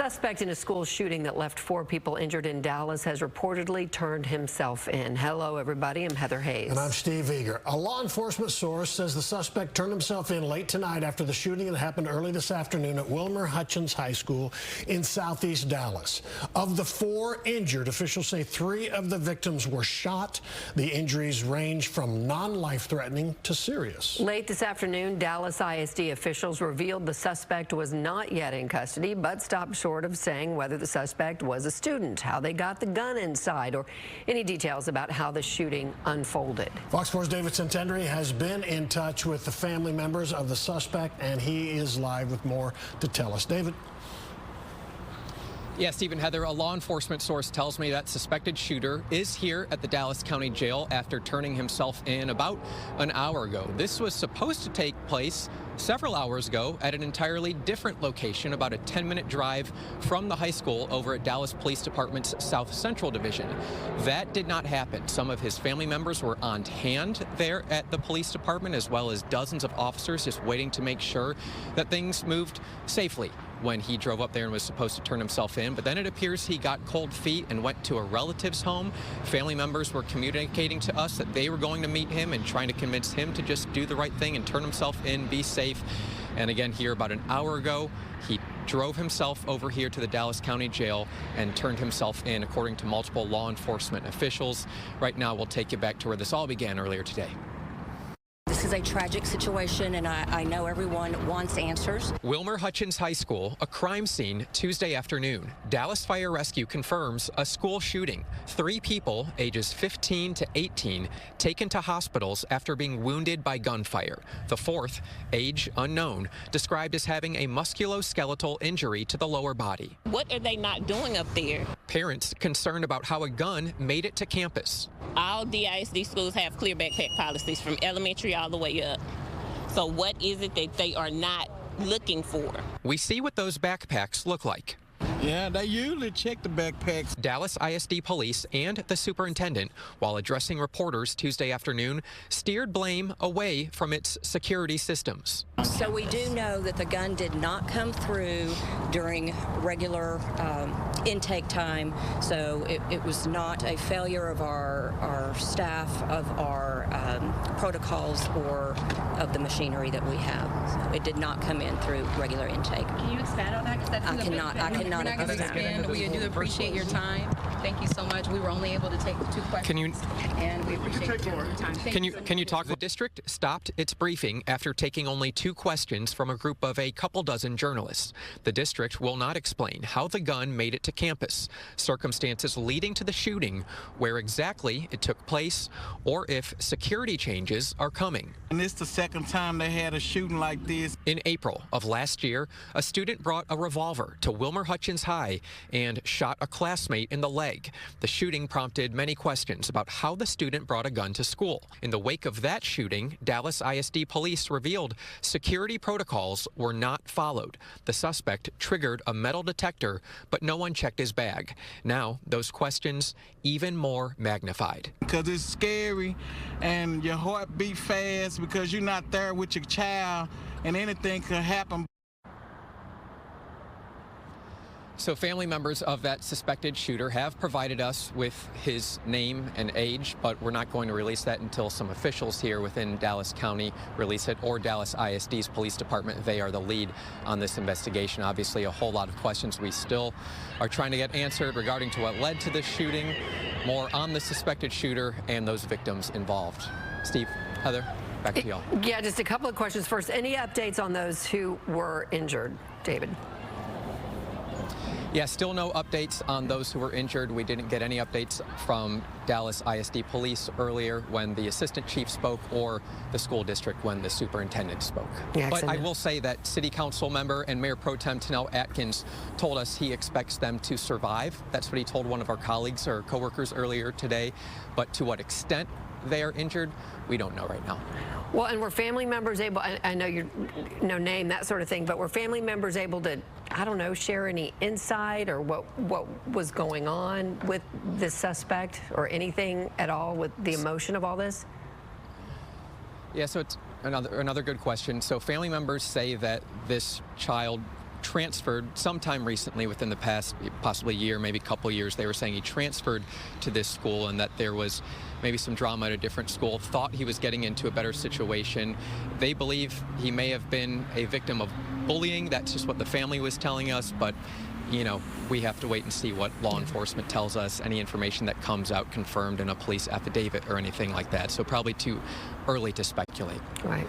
suspect in a school shooting that left 4 people injured in Dallas has reportedly turned himself in. Hello, everybody. I'm Heather Hayes. And I'm Steve Eager. A law enforcement source says the suspect turned himself in late tonight after the shooting that happened early this afternoon at Wilmer-Hutchins School in southeast Dallas. Of the 4 injured, officials say 3 of the victims were shot. The injuries range from non-life-threatening to serious. Late this afternoon, Dallas ISD officials revealed the suspect was not yet in custody, but stopped short of saying whether the suspect was a student, how they got the gun inside, or any details about how the shooting unfolded. Fox 4's David Santendry has been in touch with the family members of the suspect, and he is live with more to tell us. David? Yeah, Stephen, Heather, a law enforcement source tells me that suspected shooter is here at the Dallas County Jail after turning himself in about an hour ago. This was supposed to take place several hours ago at an entirely different location, about a 10-minute drive from the high school over at Dallas Police Department's South Central Division. That did not happen. Some of his family members were on hand there at the police department, as well as dozens of officers just waiting to make sure that things moved safely when he drove up there and was supposed to turn himself in. But then it appears he got cold feet and went to a relative's home. Family members were communicating to us that they were going to meet him and trying to convince him to just do the right thing and turn himself in, be safe. And again, here about an hour ago, he drove himself over here to the Dallas County Jail and turned himself in, according to multiple law enforcement officials. Right now, we'll take you back to where this all began earlier today. This is a tragic situation, and I know everyone wants answers. Wilmer-Hutchins High School, a crime scene Tuesday afternoon. Dallas Fire Rescue confirms a school shooting. 3 people, ages 15 to 18, taken to hospitals after being wounded by gunfire. The 4th, age unknown, described as having a musculoskeletal injury to the lower body. What are they not doing up there? Parents concerned about how a gun made it to campus. All DISD schools have clear backpack policies from elementary all the way up. So what is it that they are not looking for? We see what those backpacks look like. Yeah, they usually check the backpacks. Dallas ISD police and the superintendent, while addressing reporters Tuesday afternoon, steered blame away from its security systems. So we do know that the gun did not come through during regular intake time, so it was not a failure of our staff, of our protocols, or of the machinery that we have. So it did not come in through regular intake. Can you expand on that? I cannot. We're not going to expand. We do appreciate your time. Thank you so much. We were only able to take 2 questions. And we appreciate your time. Can you talk? The district stopped its briefing after taking only 2 questions from a group of a couple dozen journalists. The district will not explain how the gun made it to campus, circumstances leading to the shooting, where exactly it took place, or if security changes are coming. And it's the 2nd time they had a shooting like this. In April of last year, a student brought a revolver to Wilmer-Hutchins High and shot a classmate in the leg. The shooting prompted many questions about how the student brought a gun to school. In the wake of that shooting, Dallas ISD police revealed security protocols were not followed. The suspect triggered a metal detector, but no one checked his bag. Now, those questions even more magnified. Because it's scary and your heart beat fast because you're not there with your child and anything could happen. So family members of that suspected shooter have provided us with his name and age, but we're not going to release that until some officials here within Dallas County release it, or Dallas ISD's police department. They are the lead on this investigation. Obviously, a whole lot of questions we still are trying to get answered regarding to what led to this shooting, more on the suspected shooter and those victims involved. Steve, Heather, back to y'all. Yeah, just a couple of questions first. Any updates on those who were injured, David? Yeah, still no updates on those who were injured. We didn't get any updates from Dallas ISD police earlier when the assistant chief spoke, or the school district when the superintendent spoke. Yeah, but I will say that City Council member and Mayor Pro Tem Tanel Atkins told us he expects them to survive. That's what he told one of our colleagues or coworkers earlier today. But to what extent they are injured, we don't know right now. Well, and were family members able, I know you're no name, that sort of thing, but were family members able to, I don't know, share any insight or what was going on with this suspect, or anything at all with the emotion of all this? Yeah, so it's another good question. So family members say that this child transferred sometime recently, within the past possibly year, maybe a couple years. They were saying he transferred to this school and that there was maybe some drama at a different school, thought he was getting into a better situation. They believe he may have been a victim of bullying. That's just what the family was telling us, but you know, we have to wait and see what law enforcement tells us, any information that comes out confirmed in a police affidavit or anything like that. So probably too early to speculate. Right.